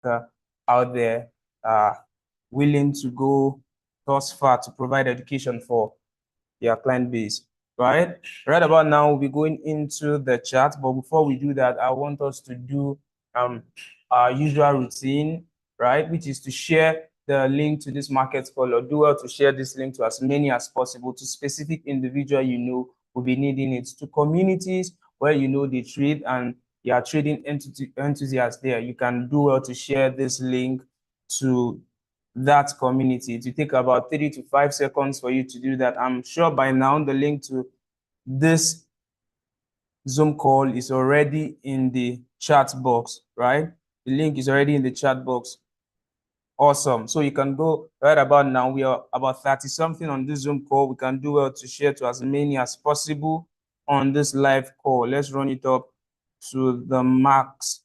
maker out there willing to go thus far to provide education for your client base, right? Right about now, we'll be going into the chat, but before we do that, I want us to do our usual routine, right? Which is to share the link to this market call, or do well to share this link to as many as possible, to specific individual you know will be needing it, to communities where you know they trade and you are trading enthusiasts there. You can do well to share this link to that community. It will take about 3 to 5 seconds for you to do that. I'm sure by now the link to this Zoom call is already in the chat box, right? The link is already in the chat box. Awesome. So you can go right about now. We are about 30 something on this Zoom call. We can do well to share to as many as possible on this live call. Let's run it up to the max.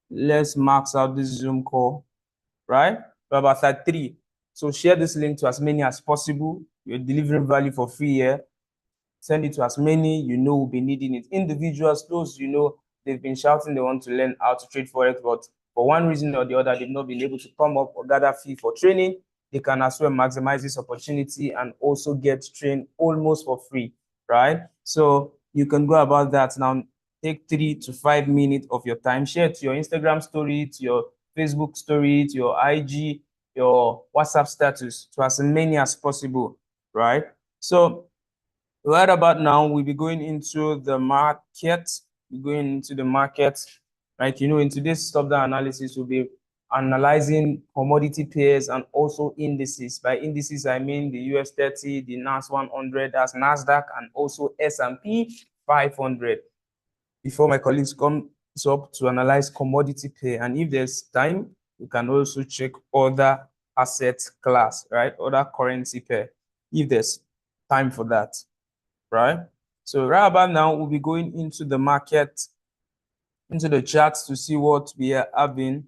Let's max out this Zoom call, right? We're about 33. So share this link to as many as possible. You're delivering value for free here. Send it to as many you know will be needing it. Individuals, those you know, they've been shouting they want to learn how to trade Forex, but for one reason or the other, they've not been able to come up or gather fee for training. They can as well maximize this opportunity and also get trained almost for free, right? So you can go about that now. Take 3 to 5 minutes of your time. Share it to your Instagram story, to your Facebook story, to your IG, your WhatsApp status, to as many as possible, right? So right about now, we'll be going into the market. We're going into the market, right? You know, in today's top-down analysis, we'll be analyzing commodity pairs and also indices. By indices, I mean the US 30, the NAS 100, that's NASDAQ, and also S&P 500. Before my colleagues come up to analyze commodity pair, and if there's time, we can also check other asset class, right? Other currency pair, if there's time for that, right? So right about now, we'll be going into the market, into the charts to see what we are having.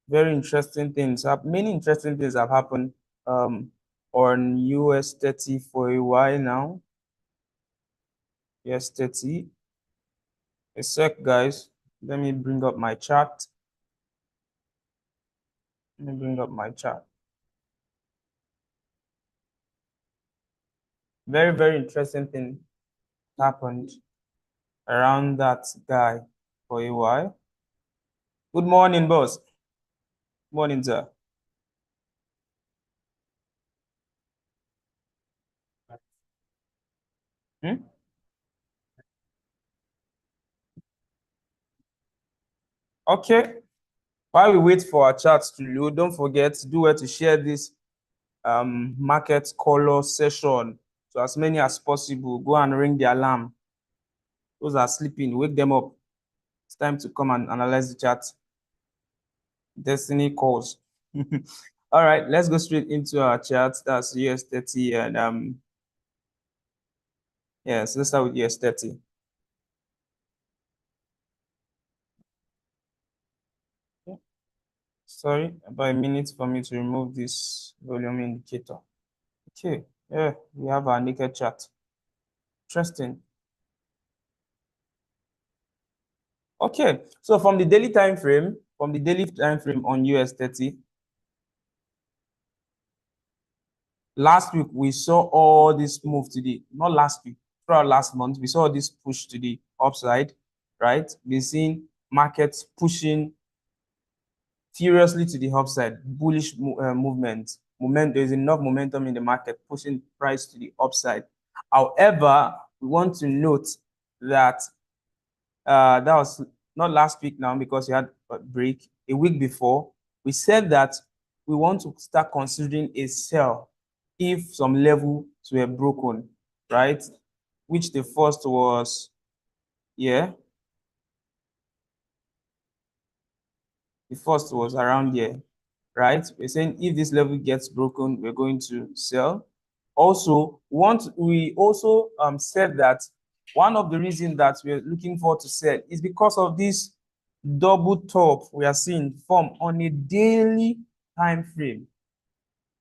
Very interesting things. Many interesting things have happened on US 30 for a while now. US 30. A sec, guys. Let me bring up my chart. Let me bring up my chart. Very, very interesting thing happened around that guy for a while. Good morning, boss. Morning, sir. Okay. While we wait for our charts to load, don't forget to do well to share this market color session to as many as possible. Go and ring the alarm. Those are sleeping, wake them up. It's time to come and analyze the chart. Destiny calls. All right, let's go straight into our chart. That's US 30 and yes, let's start with US 30. Sorry, about a minute for me to remove this volume indicator. Okay, yeah, we have our naked chart. Interesting. Okay, so from the daily time frame, on US 30, last week we saw all this move to the, not last week, throughout last month, we saw this push to the upside, right? We've seen markets pushing furiously to the upside, bullish movement. There's enough momentum in the market pushing price to the upside. However, we want to note that that was not last week now because we had a break. A week before, we said that we want to start considering a sell if some levels were broken, right? Which the first was, yeah. The first was around here, right? We're saying if this level gets broken, we're going to sell. Also, we also said that one of the reasons that we're looking forward to sell is because of this double top we are seeing form on a daily time frame.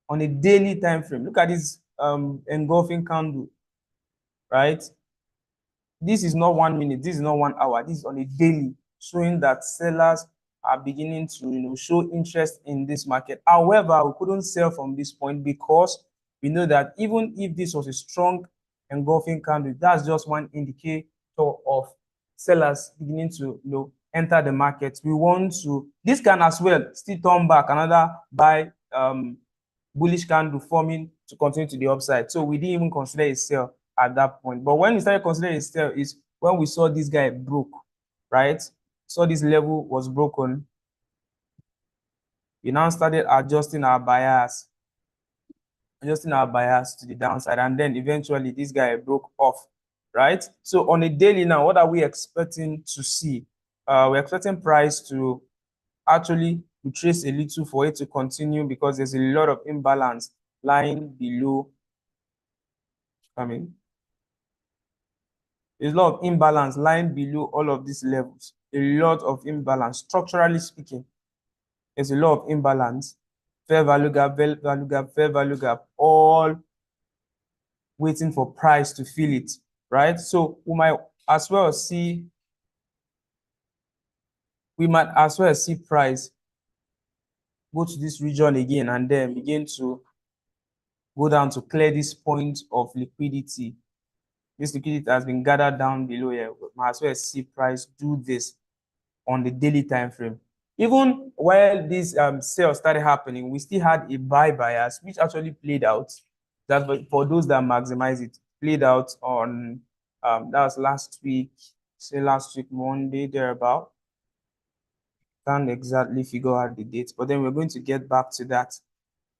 On a daily time frame, look at this engulfing candle, right? This is not 1 minute, this is not 1 hour, this is on a daily, showing that sellers are beginning to show interest in this market. However, we couldn't sell from this point because we know that even if this was a strong engulfing candle, that's just one indicator of sellers beginning to enter the market. We want to, this can as well still turn back another buy bullish candle forming to continue to the upside. So we didn't even consider a sell at that point. But when we started considering a sell is when we saw this guy broke, right? So this level was broken. We now started adjusting our bias to the downside, and then eventually this guy broke off, right? So on a daily now, what are we expecting to see? We're expecting price to actually retrace a little for it to continue because there's a lot of imbalance lying below. There's a lot of imbalance lying below all of these levels. A lot of imbalance, structurally speaking. There's a lot of imbalance. Fair value gap, fair value gap, all waiting for price to fill it, right? So we might as well see price go to this region again and then begin to go down to clear this point of liquidity. This liquidity has been gathered down below here. We might as well see price do this on the daily time frame. Even while this sale started happening, we still had a buy bias, which actually played out. That for those that maximize it, played out on that was last week, Monday, thereabout. Can't exactly figure out the date, but then we're going to get back to that,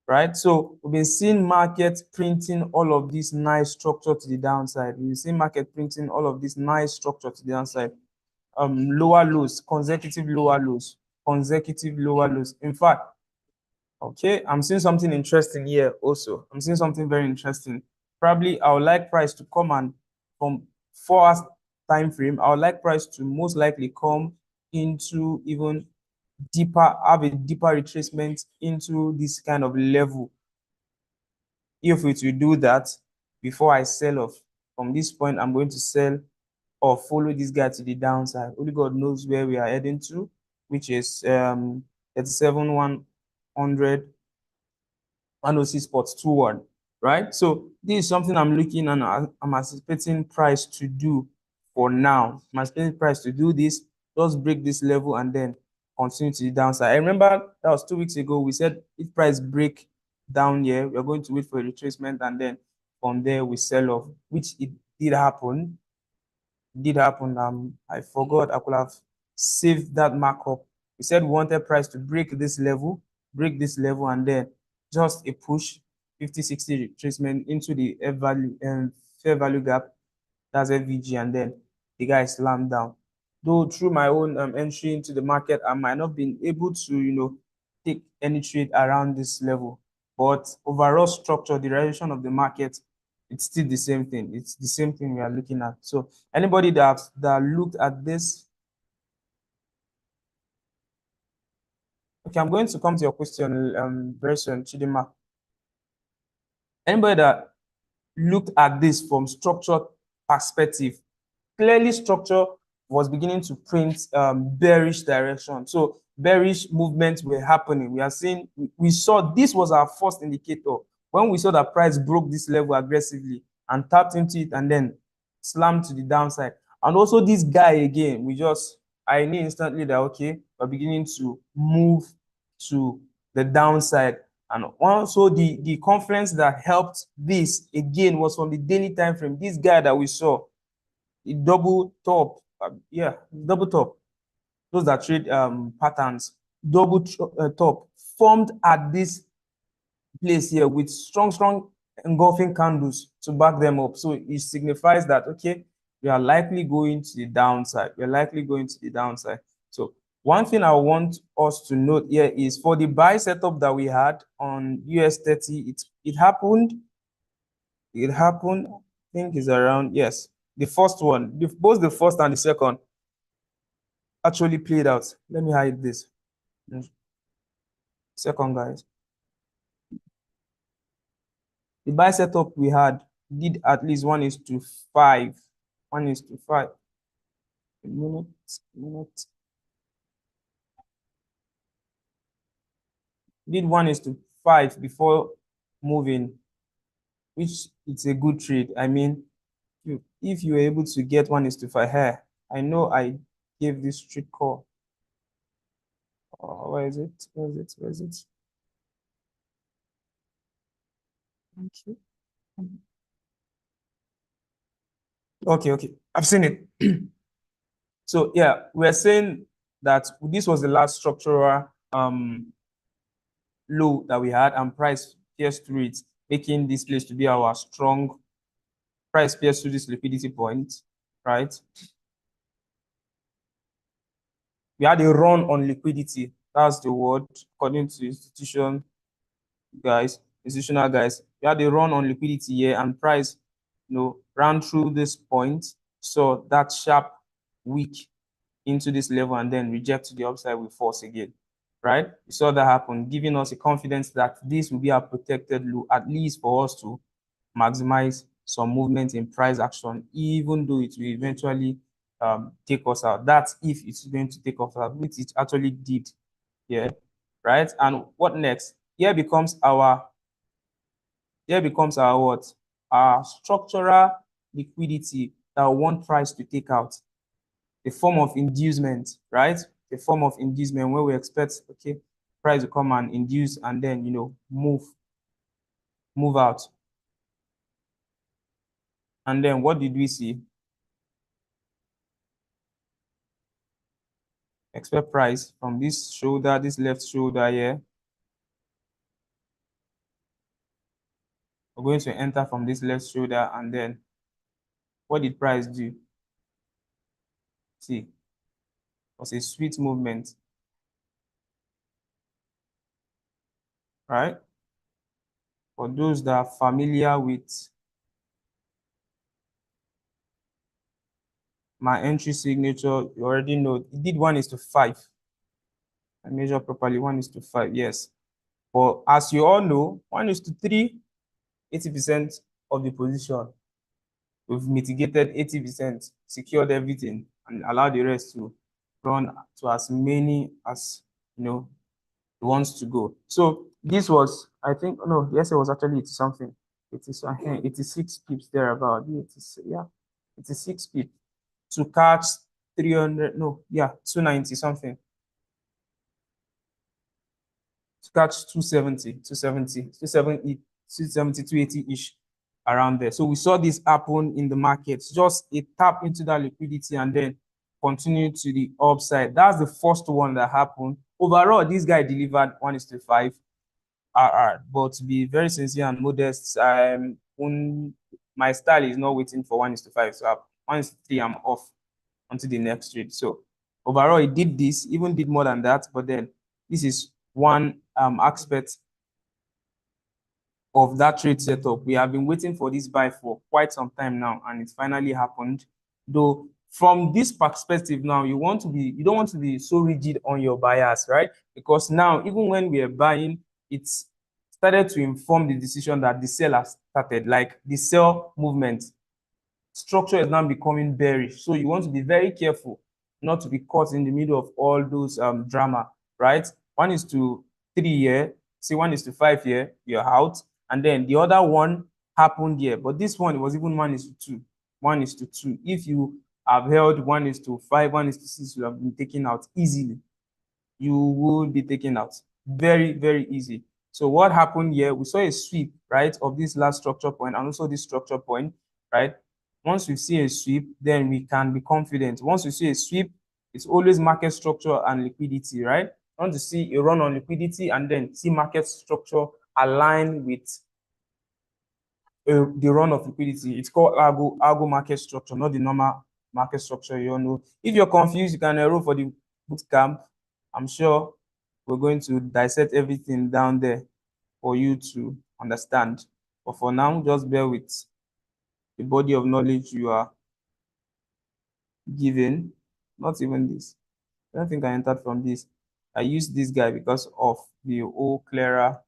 right? So we've been seeing markets printing all of this nice structure to the downside. We've seen market printing all of this nice structure to the downside. Lower lows, consecutive lower lows. In fact, okay, I'm seeing something interesting here also. I'm seeing something very interesting. Probably I would like price to come and from 4 hours time frame, I would like price to most likely come into even deeper, have a deeper retracement into this kind of level. If we to do that before I sell off, from this point, I'm going to sell or follow this guy to the downside. Only God knows where we are heading to, which is 37,100, 106.21, right? So this is something I'm looking and I'm anticipating price to do for now. I'm anticipating price to do this, just break this level and then continue to the downside. I remember that was 2 weeks ago. We said if price break down here, we're going to wait for a retracement and then from there we sell off, which it did happen. I forgot. I could have saved that markup. We said we wanted price to break this level, and then just a push 50-60 retracement into the fair value gap. That's FVG, and then the guy slammed down. Though through my own entry into the market, I might not been able to take any trade around this level, but overall structure, the direction of the market, it's still the same thing. It's the same thing we are looking at. So anybody that looked at this, okay, I'm going to come to your question very soon, Chidima. Anybody that looked at this from structure perspective, clearly structure was beginning to print bearish direction. So bearish movements were happening. We saw this was our first indicator when we saw that price broke this level aggressively and tapped into it and then slammed to the downside. And also this guy again, I knew instantly that, okay, we're beginning to move to the downside. And also the confluence that helped this again was from the daily time frame. This guy that we saw, the double top, double top. Those that trade patterns, double top formed at this place here with strong engulfing candles to back them up. So it signifies that, okay, we are likely going to the downside. So one thing I want us to note here is for the buy setup that we had on US 30, it happened. I think is around, yes, the first one, both the first and the second actually played out. Let me hide this. Second, guys. The buy setup we had did at least 1:5. 1:5. A minute. did 1:5 before moving, which it's a good trade. I mean, if you were able to get 1:5 here, I know I gave this trade call. Where is it? Where is it? Where is it? Okay. Okay. I've seen it. So yeah, we're saying that this was the last structural low that we had, and price pierced through it, making this place to be our strong price pierced through this liquidity point, right? We had a run on liquidity. That's the word, according to institutional guys. We had a run on liquidity here, and price, ran through this point, so that sharp weak into this level, and then reject to the upside with force again, right? We saw that happen, giving us a confidence that this will be a protected low, at least for us to maximize some movement in price action, even though it will eventually take us out. That's if it's going to take us out, which it actually did here, right? And what next? Here becomes our what? Our structural liquidity that we want price to take out. A form of inducement, right? A form of inducement where we expect, okay, price to come and induce and then, move out. And then what did we see? Expect price from this shoulder, this left shoulder here. We're going to enter from this left shoulder, and then what did price do? See, it was a sweet movement, right? For those that are familiar with my entry signature, you already know it did 1:5. I measure properly, 1:5, yes. But as you all know, 1:3, 80% of the position. We've mitigated 80%, secured everything, and allowed the rest to run to as many as wants to go. So this was, I think, no, yes, it was actually 80 something. It is 86 pips thereabout. Yeah, 86 pips to catch 300. No, yeah, 290 something. To catch 270, 280-ish around there. So we saw this happen in the markets, just a tap into that liquidity and then continue to the upside. That's the first one that happened. Overall, this guy delivered 1:5 RR. But to be very sincere and modest, my style is not waiting for 1:5. So 1:3, I'm off until the next trade. So overall, it did this, even did more than that. But then this is one aspect of that trade setup. We have been waiting for this buy for quite some time now, and it finally happened. Though from this perspective now, you don't want to be so rigid on your bias, right? Because now, even when we are buying, it's started to inform the decision that the sell has started, like the sell movement structure is now becoming bearish. So you want to be very careful not to be caught in the middle of all those drama, right? 1:3 here, see 1:5 here, you're out. And then the other one happened here, but this one, it was even 1:2. 1:2. If you have held 1:5, 1:6, you have been taken out easily. You will be taken out very, very easy. So what happened here? We saw a sweep, right, of this last structure point and also this structure point, right? Once we see a sweep, then we can be confident. Once we see a sweep, it's always market structure and liquidity, right? I want to see a run on liquidity and then see market structure align with the run of liquidity. It's called algo market structure, not the normal market structure you all know. If you're confused, you can enroll for the bootcamp. I'm sure we're going to dissect everything down there for you to understand. But for now, just bear with the body of knowledge you are given. Not even this. I don't think I entered from this. I used this guy because of the whole clearer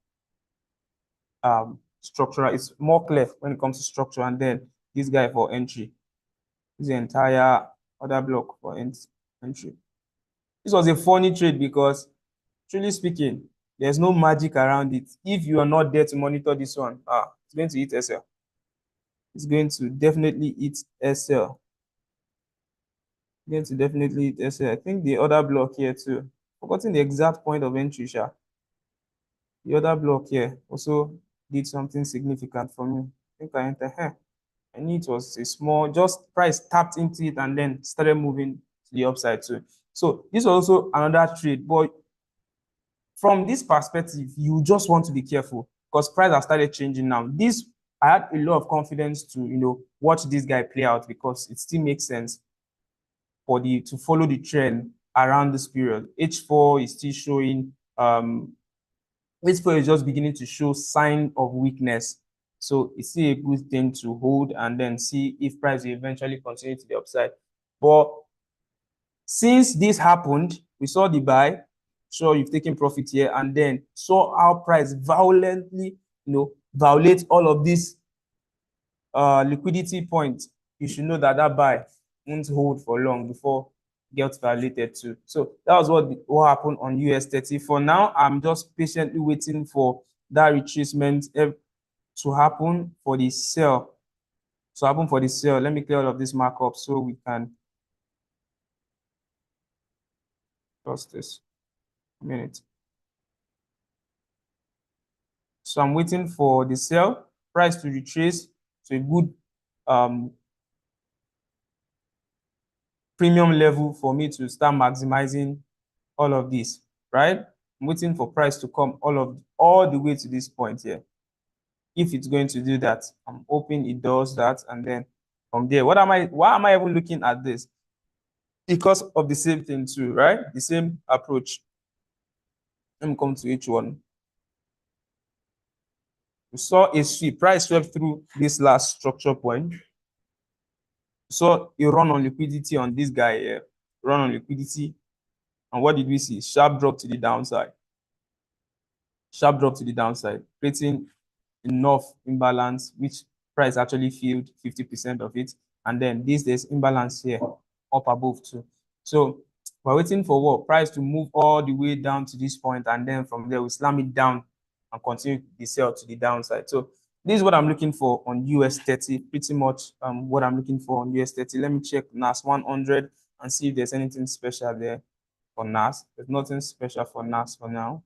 structural. It's more clear when it comes to structure, and then this guy for entry. This is the entire other block for entry. This was a funny trade because, truly speaking, There's no magic around it. If you are not there to monitor this one, it's going to hit SL. It's going to definitely hit SL. Going to definitely hit SL. I think the other block here too. Forgotten the exact point of entry, Sha. The other block here also did something significant for me. I think I entered here. I knew it was a small, just price tapped into it and then started moving to the upside too. So this was also another trade, but from this perspective, you just want to be careful because price has started changing now. This, I had a lot of confidence to, watch this guy play out because it still makes sense for to follow the trend around this period. H4 is still showing, H4 is just beginning to show sign of weakness. So it's still a good thing to hold and then see if price will eventually continue to the upside. But since this happened, we saw the buy, sure you've taken profit here, and then saw how price violently, violate all of these liquidity points. You should know that that buy won't hold for long before it gets violated too. So that was what happened on US30. For now, I'm just patiently waiting for that retracement to happen for the sell. Let me clear all of this markup so we can trust this. A minute. So I'm waiting for the sell price to retrace to a good premium level for me to start maximizing all of this, right? I'm waiting for price to come all the way to this point here. If it's going to do that, I'm hoping it does that, and then from there, why am I even looking at this? Because of the same thing too, right? The same approach. Let me come to each one. We saw a sweep, price swept through this last structure point. We saw a run on liquidity on this guy here, run on liquidity. And what did we see? Sharp drop to the downside. Sharp drop to the downside, creating enough imbalance, which price actually filled 50% of it. And then there's imbalance here up above too. So we're waiting for what? Price to move all the way down to this point, and then from there we slam it down and continue the sell to the downside. So this is what I'm looking for on US30, pretty much what I'm looking for on US30. Let me check NAS 100 and see if there's anything special there for NAS. There's nothing special for NAS for now.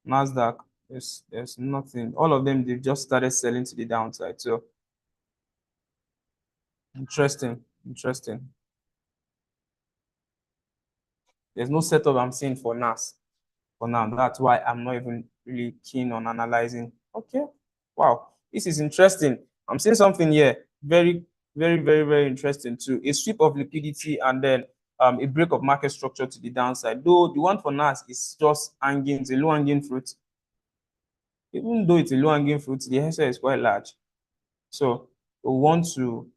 NASDAQ, there's nothing. All of them, they've just started selling to the downside. So interesting. There's no setup I'm seeing for NAS for now. That's why I'm not even really keen on analyzing. Okay. Wow. This is interesting. I'm seeing something here. Very, very, very, very interesting too. A sweep of liquidity and then a break of market structure to the downside. Though the one for NAS is just hanging, it's a low hanging fruit. Even though it's a low hanging fruit, the SL is quite large. So we want to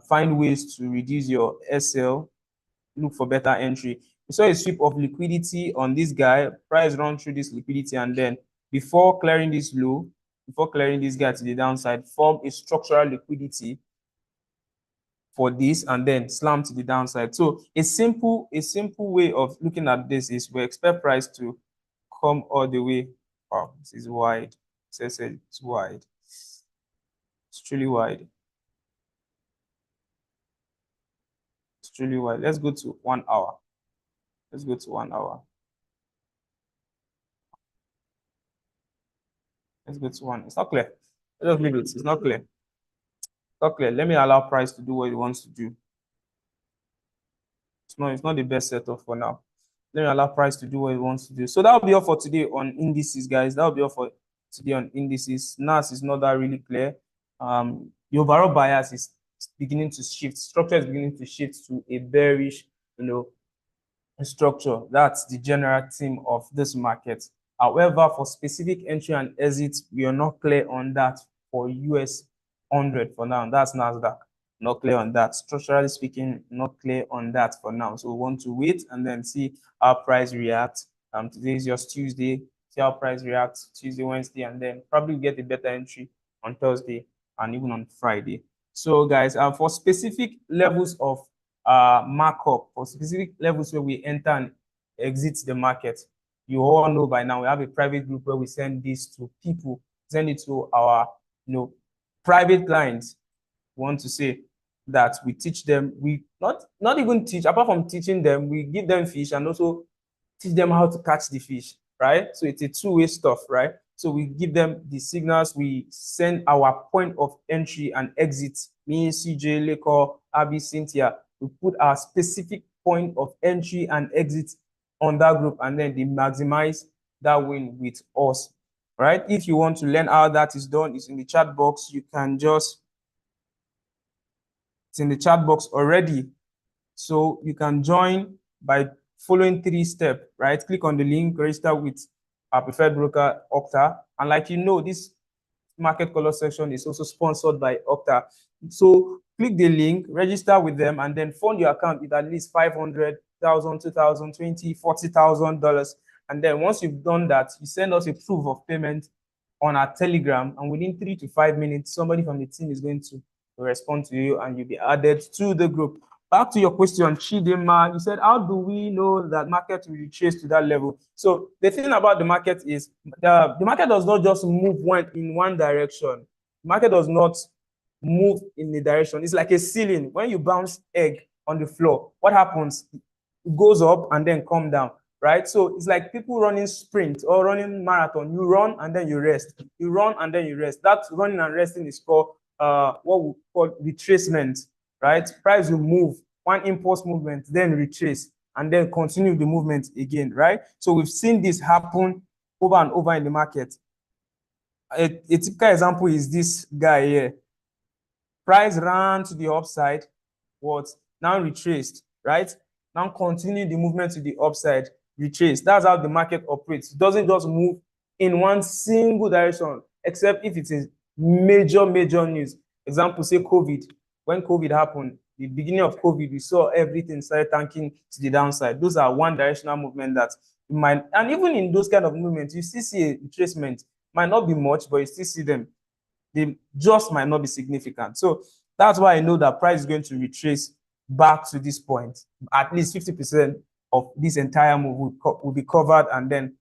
find ways to reduce your SL, look for better entry. We saw a sweep of liquidity on this guy, price run through this liquidity, and then before clearing this low, before clearing this guy to the downside, form a structural liquidity for this and then slam to the downside. So a simple way of looking at this is we expect price to come all the way. Wow, this is wide. It's wide. It's truly wide. It's truly wide. Let's go to 1 hour. Let's go to 1 hour. Let's go to one. It's not clear. Let's leave it. It's not clear. It's not clear. Let me allow price to do what it wants to do. It's not the best setup for now. Let me allow price to do what it wants to do. So that'll be all for today on indices, guys. That'll be all for today on indices. NAS is not that really clear. The overall bias is beginning to shift. Structure is beginning to shift to a bearish, structure. That's the general theme of this market. However, for specific entry and exit, we are not clear on that for US 100 for now. That's NASDAQ. Not clear on that. Structurally speaking, not clear on that for now. So we want to wait and then see how price reacts. Today is just Tuesday. See how price reacts Tuesday, Wednesday, and then probably get a better entry on Thursday and even on Friday. So guys, for specific levels of markup, for specific levels where we enter and exit the market, you all know by now, we have a private group where we send this to people, send it to our, private clients. We want to say that we teach them, we not even teach, apart from teaching them, we give them fish and also teach them how to catch the fish, right? So it's a two-way stuff, right? So we give them the signals, we send our point of entry and exit, me, CJ, Leko, Abby, Cynthia, we put our specific point of entry and exit on that group, and then they maximize that win with us, right? If you want to learn how that is done, it's in the chat box. You can just, it's in the chat box already. So you can join by following 3 steps, right? Click on the link, register with our preferred broker, Okta. And like this market color section is also sponsored by Okta. So click the link, register with them, and then fund your account with at least $500,000, $2,000, $20,000, $40,000. And then once you've done that, you send us a proof of payment on our Telegram, and within 3 to 5 minutes, somebody from the team is going to respond to you, and you'll be added to the group. Back to your question, Chidema, you said, how do we know that market will retrace to that level? So the thing about the market is the market does not just move in one direction. The market does not move in a direction. It's like a ceiling. When you bounce egg on the floor, what happens? It goes up and then come down, right? So it's like people running sprint or running marathon. You run and then you rest. You run and then you rest. That running and resting is called what we call retracement, right? Price will move, one impulse movement, then retrace, and then continue the movement again, right? So we've seen this happen over and over in the market. A typical example is this guy here. Price ran to the upside, now retraced, right? Now continue the movement to the upside, retrace. That's how the market operates. It doesn't just move in one single direction, except if it is major news. Example, say COVID. When COVID happened, the beginning of COVID, we saw everything started tanking to the downside. Those are one directional movement that you might, and even in those kind of movements, you still see a retracement. Might not be much, but you still see them. They just might not be significant. So that's why I know that price is going to retrace back to this point. At least 50% of this entire move will be covered, and then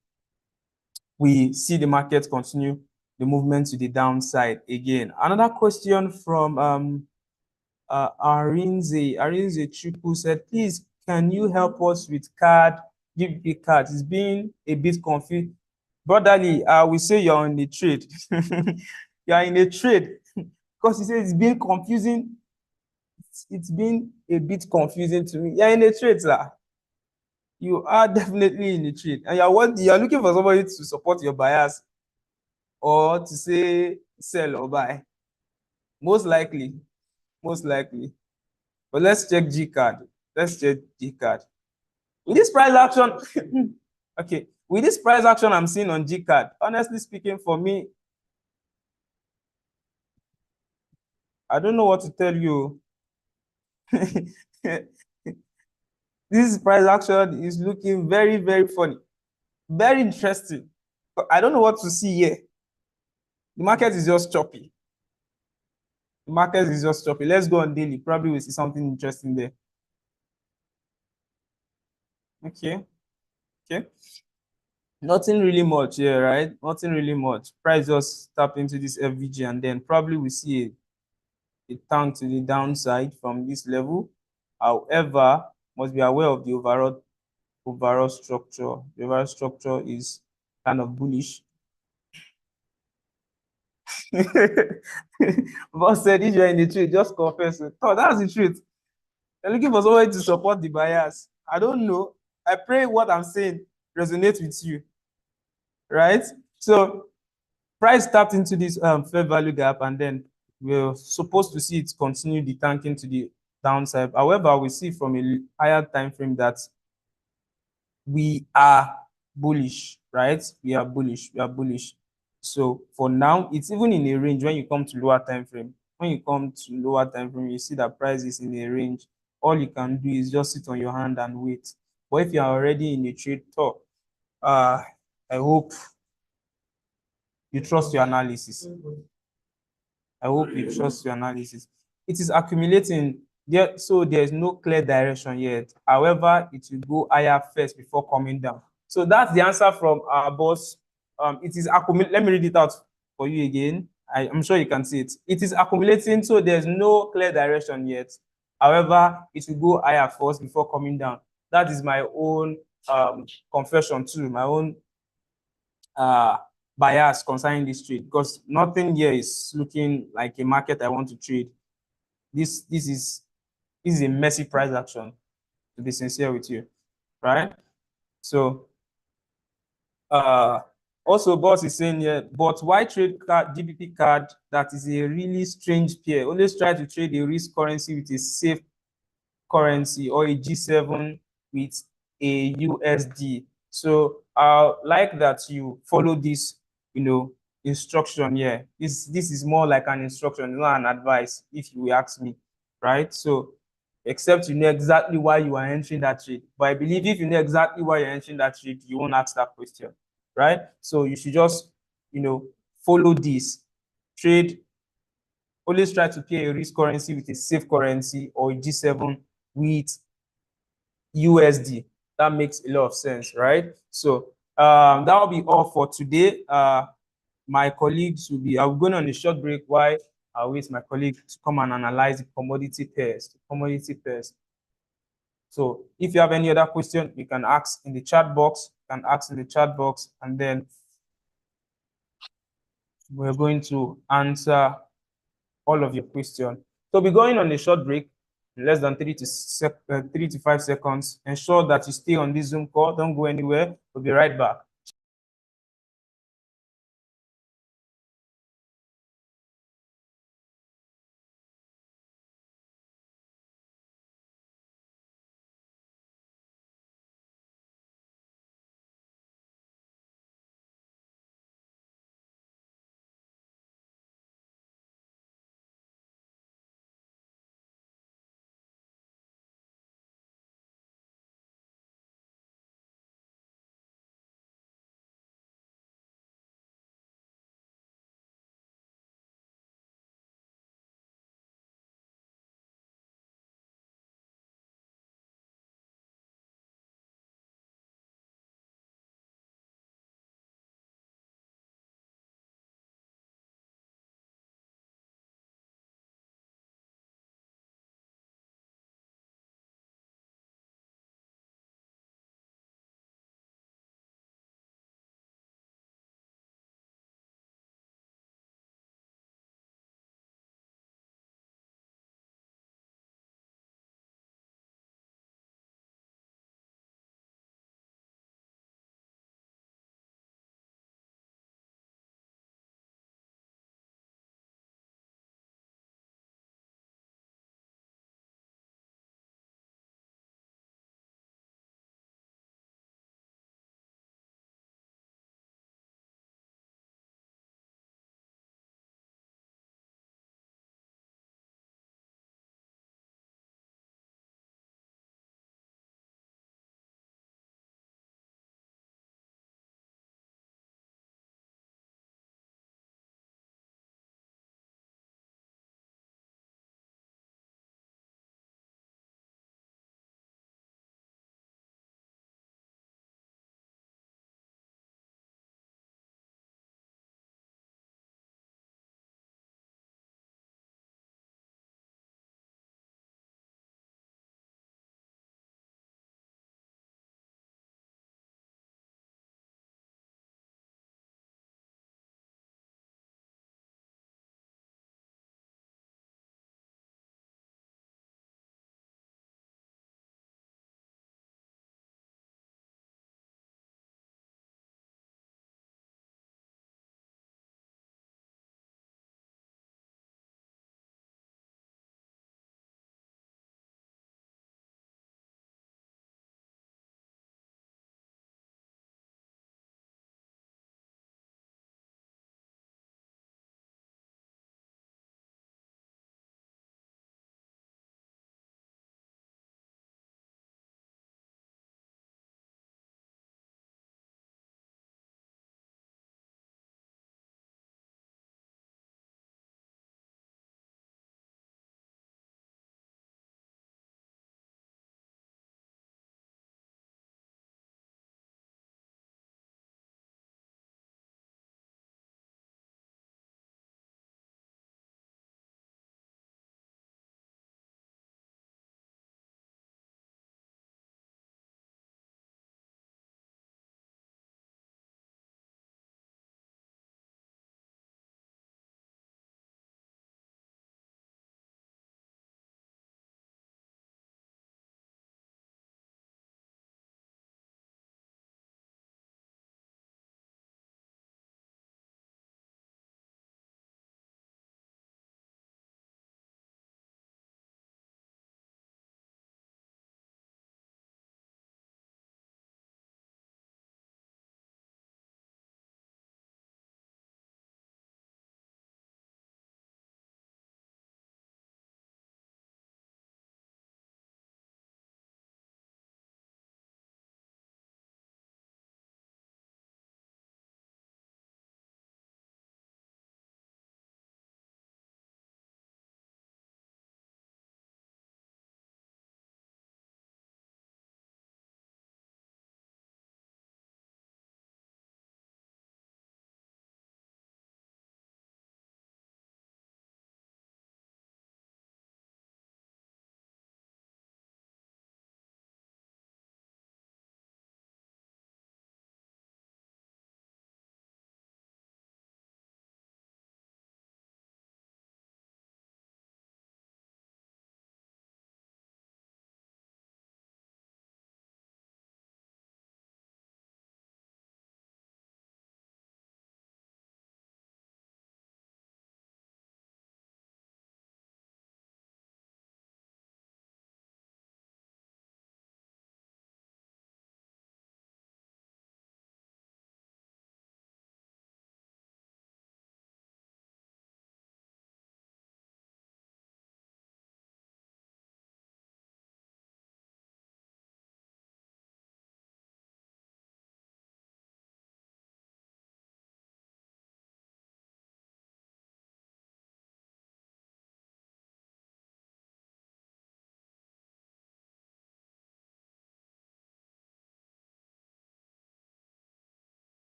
we see the market continue the movement to the downside again. Another question from Arinze Chuku said, please, can you help us with GBP cards? It's been a bit confused. Brotherly, we say you're in the trade. You are in a trade because he says it's been confusing. It's been a bit confusing to me. You're in a trade, sir. You are definitely in a trade, and you're looking for somebody to support your bias or to say sell or buy. Most likely. But let's check G card. With this price action, okay. With this price action I'm seeing on G card, honestly speaking, for me, I don't know what to tell you. This price action is looking very, very funny, very interesting. But I don't know what to see here. The market is just choppy. Let's go on daily. Probably we'll see something interesting there. Okay. Nothing really much here, right? Nothing really much. Price just tap into this FVG, and then probably we see a tank to the downside from this level. However, must be aware of the overall structure. The overall structure is kind of bullish. Boss said, if you're in the trade, just confess it. Oh, that's the truth. They're looking for somebody to support the buyers. I don't know. I pray what I'm saying resonates with you, right? So price tapped into this fair value gap, and then we're supposed to see it continue the tanking to the downside. However, we see from a higher time frame that we are bullish, right? We are bullish. So for now, it's even in a range. When you come to lower time frame, you see that price is in a range. All you can do is just sit on your hand and wait. But if you are already in a trade talk, I hope you trust your analysis. It is accumulating there, so there's no clear direction yet. However, it will go higher first before coming down. So that's the answer from our boss. It is accumulating. Let me read it out for you again. I'm sure you can see it. It is accumulating, so there's no clear direction yet. However, it will go higher first before coming down. That is my own confession too, my own bias concerning this trade, because nothing here is looking like a market I want to trade. This is a messy price action, to be sincere with you, right? So also boss is saying here, but why trade card GBP card that is a really strange pair? Always try to trade a risk currency with a safe currency, or a G7 with a USD. So I like that you follow this, instruction here. This is more like an instruction, not an advice, if you ask me, right? So except you know exactly why you are entering that trade. But I believe if you know exactly why you're entering that trade, you won't ask that question, right? So you should just, follow this trade. Always try to pair a risk currency with a safe currency, or a G7 with USD. That makes a lot of sense, right? So that will be all for today. My colleagues will be, I'm going on a short break while I wait my colleague to come and analyze the commodity pairs. So if you have any other question, you can ask in the chat box. And then we're going to answer all of your questions. So we're going on a short break, less than 3 to 5 seconds. Ensure that you stay on this Zoom call. Don't go anywhere. We'll be right back.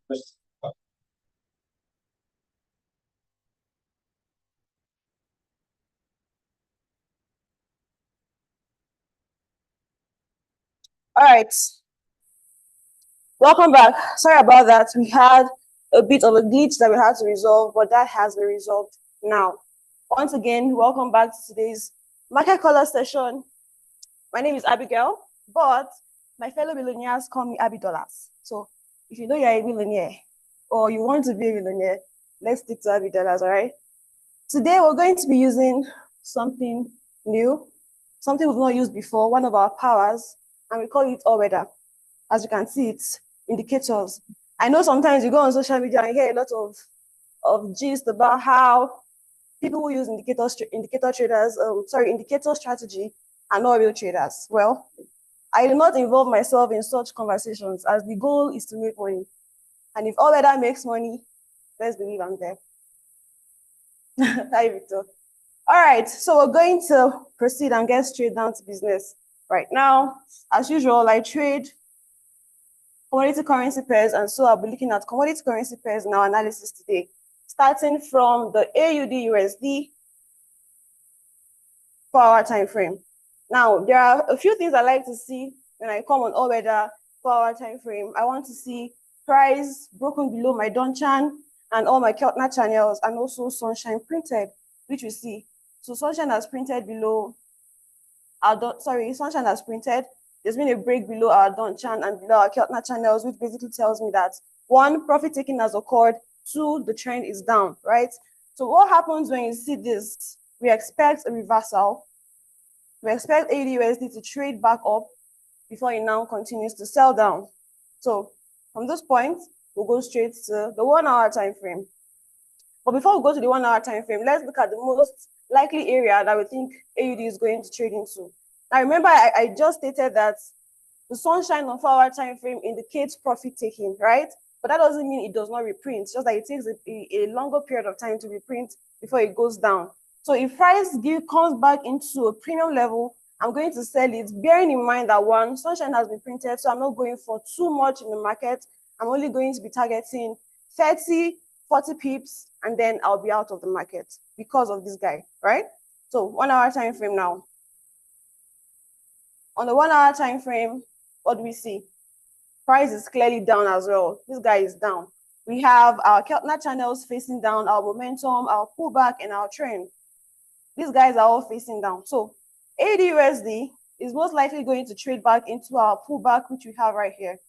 All right, welcome back. Sorry about that. We had a bit of a glitch that we had to resolve, but that has been resolved now. Once again, welcome back to today's market color session. My name is Abigail, but my fellow millionaires call me Abby Dollars. So if you know you're a millionaire or you want to be a millionaire, let's stick to Abby Dollars, all right? Today, we're going to be using something new, something we've not used before, one of our powers, and we call it all weather. As you can see, it's indicators. I know sometimes you go on social media and hear a lot of gist about how people who use indicator strategy are not real traders. Well, I do not involve myself in such conversations as the goal is to make money. And if all weather makes money, let's believe I'm there. Hi, Victor. All right, so we're going to proceed and get straight down to business. Right now, as usual, I trade commodity currency pairs, and so I'll be looking at commodity currency pairs in our analysis today, starting from the AUD USD 4-hour time frame. Now, there are a few things I like to see when I come on all weather 4-hour time frame. I want to see price broken below my Donchan and all my Keltner channels, and also Sunshine printed, which we see. So Sunshine has printed below Sunshine has printed. There's been a break below our Donchan and below our Keltner channels, which basically tells me that one, profit taking has occurred, two, the trend is down, right? So what happens when you see this? We expect a reversal. We expect AUD/USD to trade back up before it now continues to sell down. So from this point, we'll go straight to the 1-hour time frame. But before we go to the 1-hour time frame, let's look at the most likely area that we think AUD is going to trade into. Now, remember, I just stated that the Sunshine on 4-hour time frame indicates profit taking, right? But that doesn't mean it does not reprint. It's just that it takes a longer period of time to reprint before it goes down. So if price comes back into a premium level, I'm going to sell it, bearing in mind that one, Sunshine has been printed, so I'm not going for too much in the market. I'm only going to be targeting 30, 40 pips, and then I'll be out of the market because of this guy, right? So 1-hour time frame now. On the 1-hour time frame, what do we see? Price is clearly down as well. This guy is down. We have our Keltner channels facing down, our momentum, our pullback, and our trend. These guys are all facing down. So AUD/USD is most likely going to trade back into our pullback, which we have right here.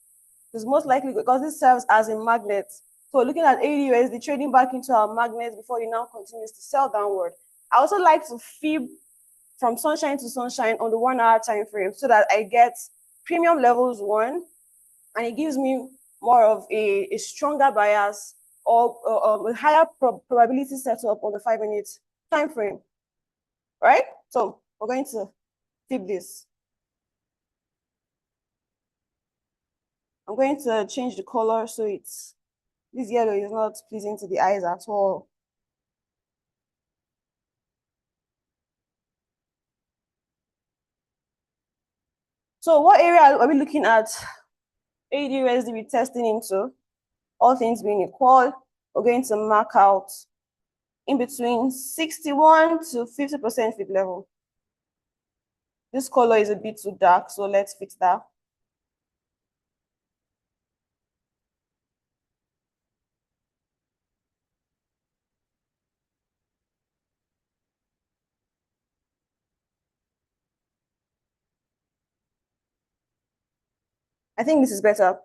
It's most likely because this serves as a magnet. So looking at AUD/USD trading back into our magnet before it now continues to sell downward. I also like to fib from Sunshine to Sunshine on the 1-hour time frame so that I get premium levels one, and it gives me more of a stronger bias or a higher probability setup on the 5-minute time frame, right? So we're going to flip this. I'm going to change the color so this yellow is not pleasing to the eyes at all. So what area are we looking at AUD/USD be testing into? All things being equal, we're going to mark out in between 61 to 50% flip level. This color is a bit too dark, so let's fix that. I think this is better. All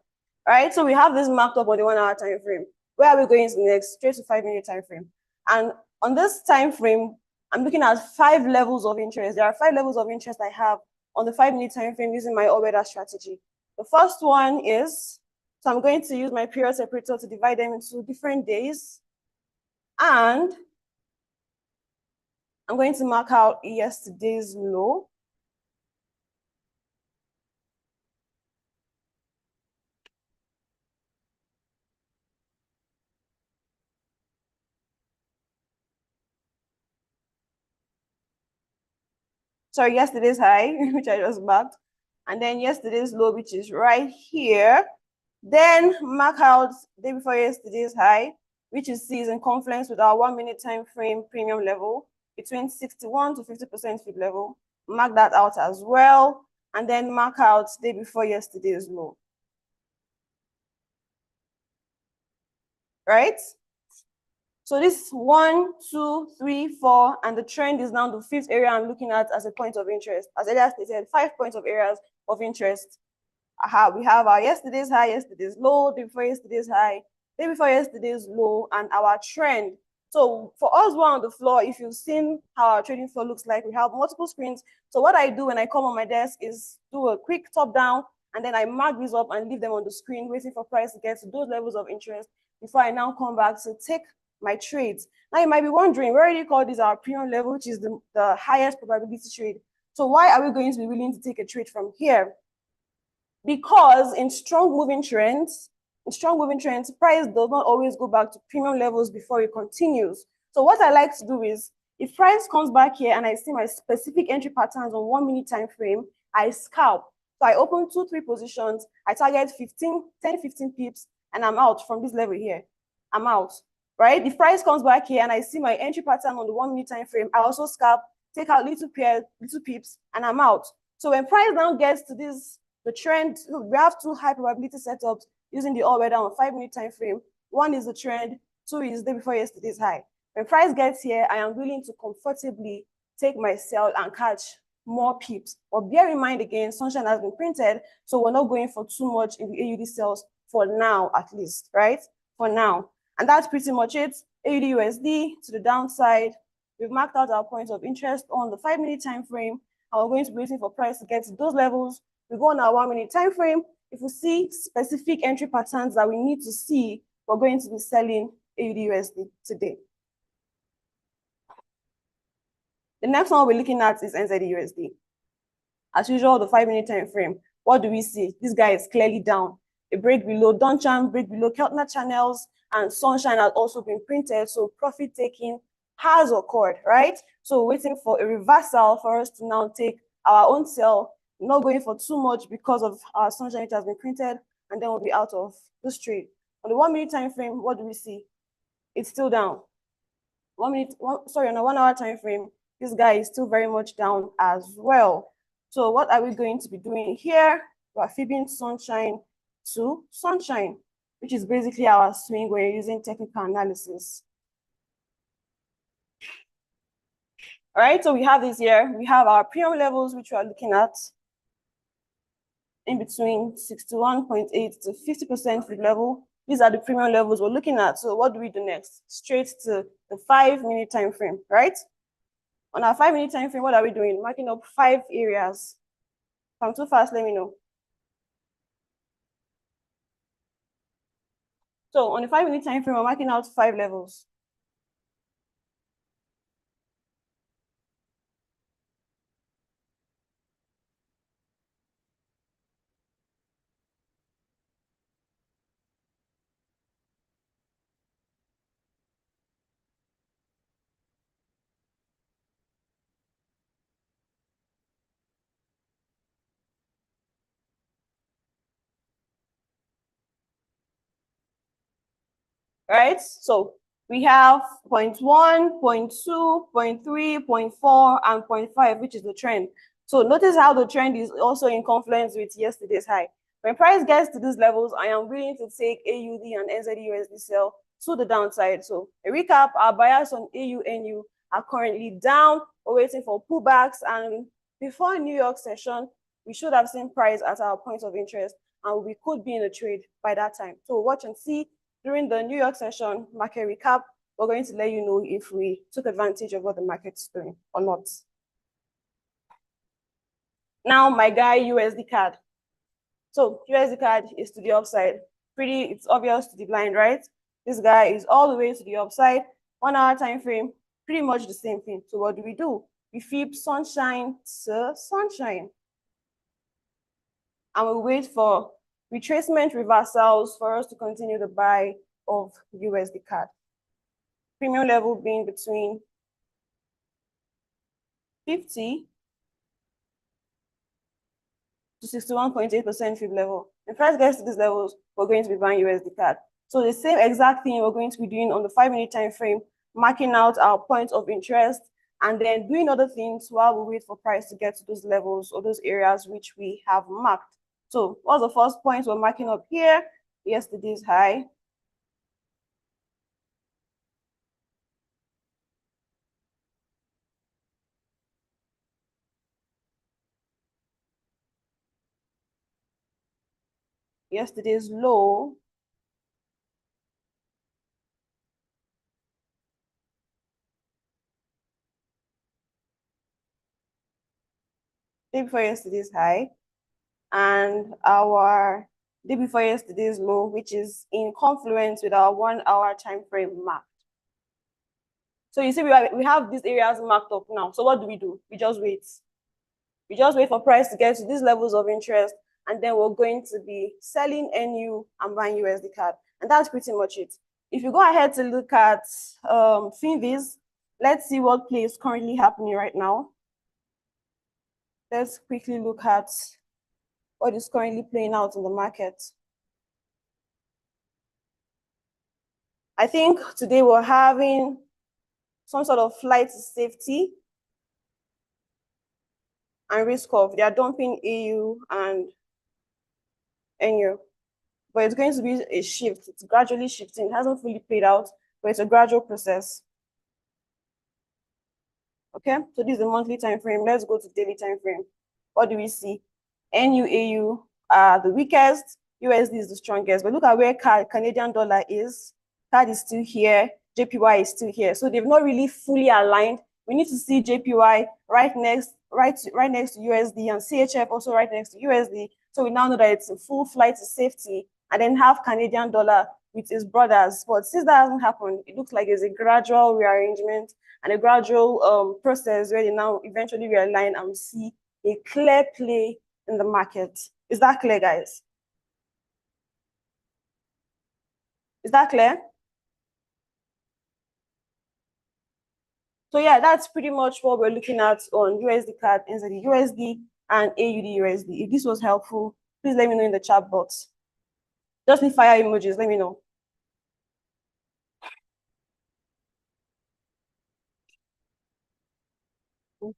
right, so we have this marked up on the 1-hour time frame. Where are we going to next? Straight to 5-minute time frame. And on this time frame, I'm looking at 5 levels of interest. There are 5 levels of interest I have on the 5-minute time frame using my all-weather strategy. The first one is, so I'm going to use my period separator to divide them into different days. And I'm going to mark out yesterday's low. Sorry, yesterday's high, which I just marked. And then yesterday's low, which is right here. Then mark out day before yesterday's high, which you see is in confluence with our 1 minute time frame premium level between 61 to 50% fib level. Mark that out as well, and then mark out day before yesterday's low. Right? So this 1, 2, 3, 4, and the trend is now the fifth area I'm looking at as a point of interest. As earlier stated, 5 points of areas of interest. We have our yesterday's high, yesterday's low, day before yesterday's high, day before yesterday's low, and our trend. So for us one on the floor, if you've seen how our trading floor looks like, we have multiple screens. So what I do when I come on my desk is do a quick top down, and then I mark these up and leave them on the screen, waiting for price to get to those levels of interest before I now come back to take my trades. Now you might be wondering, we already call this our premium level, which is the highest probability trade. So why are we going to be willing to take a trade from here? Because in strong moving trends, price does not always go back to premium levels before it continues. So what I like to do is, if price comes back here and I see my specific entry patterns on 1 minute time frame, I scalp. So I open 2, 3 positions, I target 10, 15 pips, and I'm out from this level here. I'm out, right? If price comes back here and I see my entry pattern on the 1 minute time frame, I also scalp, take out little pips, and I'm out. So when price now gets to this, the trend, we have 2 high probability setups using the all-weather on 5 minute time frame. 1 is the trend, 2 is day before yesterday's high. When price gets here, I am willing to comfortably take my sell and catch more pips. But bear in mind again, sunshine has been printed, so we're not going for too much in the AUD sales for now, at least, right? For now. And that's pretty much it. AUD USD to the downside. We've marked out our points of interest on the 5 minute time frame, and we're going to be waiting for price to get to those levels. We go on our 1 minute time frame. If we see specific entry patterns that we need to see, we're going to be selling AUD USD today. The next one we're looking at is NZD USD. As usual, the 5 minute time frame. What do we see? This guy is clearly down. A break below Donchan, break below Keltner channels, and sunshine has also been printed. So profit taking has occurred, right? So waiting for a reversal for us to now take our own sell. Not going for too much because of our sunshine, which has been printed, and then we'll be out of this trade. On the 1 minute time frame, what do we see? It's still down. On a 1 hour time frame, this guy is still very much down as well. So what are we going to be doing here? We're fibbing sunshine to sunshine, which is basically our swing where you're using technical analysis. All right, so we have this here. We have our premium levels, which we are looking at in between 61.8 to 50% fib level. These are the premium levels we're looking at. So what do we do next? Straight to the 5 minute time frame, right? On our 5 minute time frame, what are we doing? Marking up 5 areas. If I'm too fast, let me know. So on the 5 minute time frame, we're marking out 5 levels. Right? So we have 0.1, 0.2, 0.3, 0.4, and 0.5, which is the trend. So notice how the trend is also in confluence with yesterday's high. When price gets to these levels, I am willing to take AUD and NZD USD sell to the downside. So a recap, our buyers on AU/NU are currently down. We're waiting for pullbacks, and before New York session, we should have seen price at our point of interest, and we could be in a trade by that time. So watch and see. During the New York session market recap, we're going to let you know if we took advantage of what the market's doing or not. Now, my guy, USD CAD. So USD CAD is to the upside. It's obvious to the blind, right? This guy is all the way to the upside. 1 hour time frame, pretty much the same thing. So what do? We fib sunshine to sunshine. And we wait for retracement reversals for us to continue the buy of USD CAD. Premium level being between 50 to 61.8% fib level. If price gets to these levels, we're going to be buying USD CAD. So the same exact thing we're going to be doing on the 5-minute time frame, marking out our points of interest, and then doing other things while we wait for price to get to those levels or those areas which we have marked. So what's the first point we're marking up here? Yesterday's high. Yesterday's low. Day before yesterday's high, and our day before yesterday's low, which is in confluence with our 1-hour time frame marked. So you see, we have these areas marked up now. So what do? We just wait. We just wait for price to get to these levels of interest, and then we're going to be selling NU and buying USD CAD. And that's pretty much it. If you go ahead to look at FinViz, let's see what play is currently happening right now. Let's quickly look at what is currently playing out in the market. I think today we're having some sort of flight to safety and risk off. They are dumping AU and NU. But it's going to be a shift. It's gradually shifting. It hasn't fully played out, but it's a gradual process. Okay, so this is the monthly time frame. Let's go to daily time frame. What do we see? NU, AU are the weakest. USD is the strongest. But look at where Canadian dollar is. CAD is still here. JPY is still here. So they've not really fully aligned. We need to see JPY right next to USD, and CHF also right next to USD. So we now know that it's a full flight to safety, and then have Canadian dollar with its brothers. But since that hasn't happened, it looks like it's a gradual rearrangement and a gradual process where they now eventually realign and we see a clear play in the market. Is that clear, guys? Is that clear? So yeah, that's pretty much what we're looking at on USD CAD, NZD USD, and AUD USD. If this was helpful, please let me know in the chat box. Just leave fire emojis, let me know.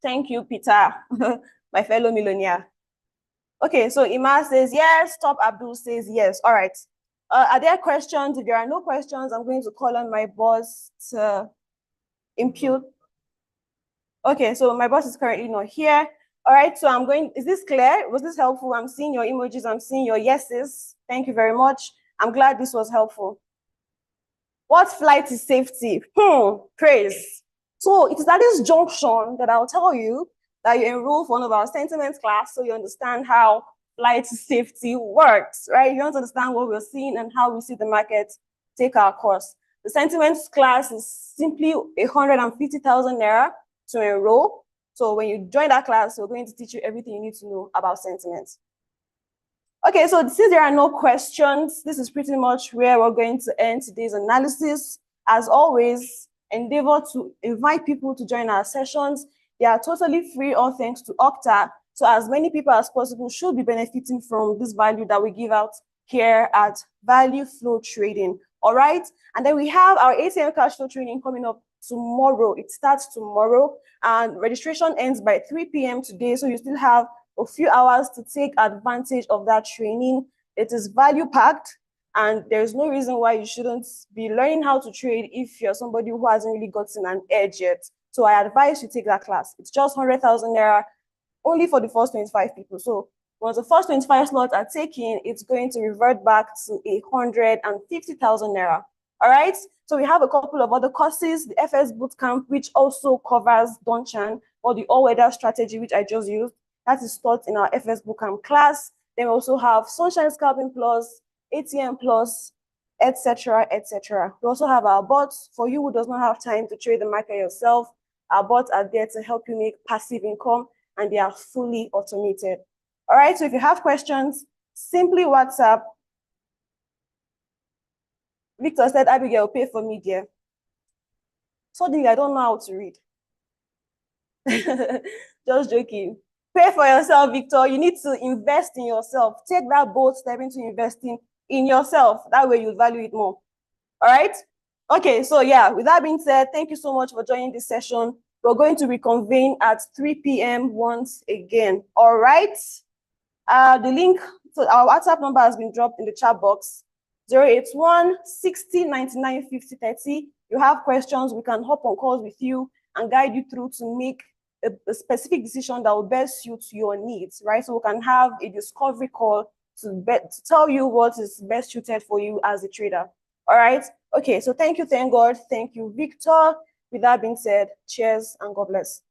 Thank you, Peter, my fellow millionaire. Okay, so Ima says yes, Top Abdul says yes. All right. Are there questions? If there are no questions, I'm going to call on my boss to impute. Okay, so my boss is currently not here. All right, so I'm going, is this clear? Was this helpful? I'm seeing your emojis, I'm seeing your yeses. Thank you very much. I'm glad this was helpful. What flight is safety? Praise. So it is at this junction that I'll tell you that you enroll for one of our sentiments class so you understand how flight safety works, right? You want to understand what we're seeing and how we see the market take our course. The sentiments class is simply 150,000 naira to enroll. So when you join that class, we're going to teach you everything you need to know about sentiments. Okay, so since there are no questions, this is pretty much where we're going to end today's analysis. As always, endeavor to invite people to join our sessions. They are totally free, all thanks to Okta. So as many people as possible should be benefiting from this value that we give out here at Value Flow Trading. All right, and then we have our ATM cash flow training coming up tomorrow. It starts tomorrow, and registration ends by 3 p.m. today. So you still have a few hours to take advantage of that training. It is value packed, and there's no reason why you shouldn't be learning how to trade if you're somebody who hasn't really gotten an edge yet. So I advise you take that class. It's just 100,000 naira only for the first 25 people. So once the first 25 slots are taken, it's going to revert back to 150,000 naira. All right. So we have a couple of other courses, the FS Bootcamp, which also covers Donchan, or the all-weather strategy, which I just used. That is taught in our FS Bootcamp class. Then we also have Sunshine Scalping Plus, ATM Plus, etc., etc. We also have our bots for you who does not have time to trade the market yourself. Our bots are there to help you make passive income, and they are fully automated. All right, so if you have questions, simply WhatsApp. Victor said, Abigail, pay for me, dear. Suddenly, I don't know how to read. Just joking. Pay for yourself, Victor. You need to invest in yourself. Take that bold step into investing in yourself. That way you'll value it more. All right? Okay, so yeah, with that being said, thank you so much for joining this session. We're going to reconvene at 3 p.m. once again. All right? The link to our WhatsApp number has been dropped in the chat box. 081 60 99 50 30. You have questions, we can hop on calls with you and guide you through to make a specific decision that will best suit your needs, right? So we can have a discovery call to tell you what is best suited for you as a trader. All right. Okay. So thank you, thank God. Thank you, Victor. With that being said, cheers and God bless.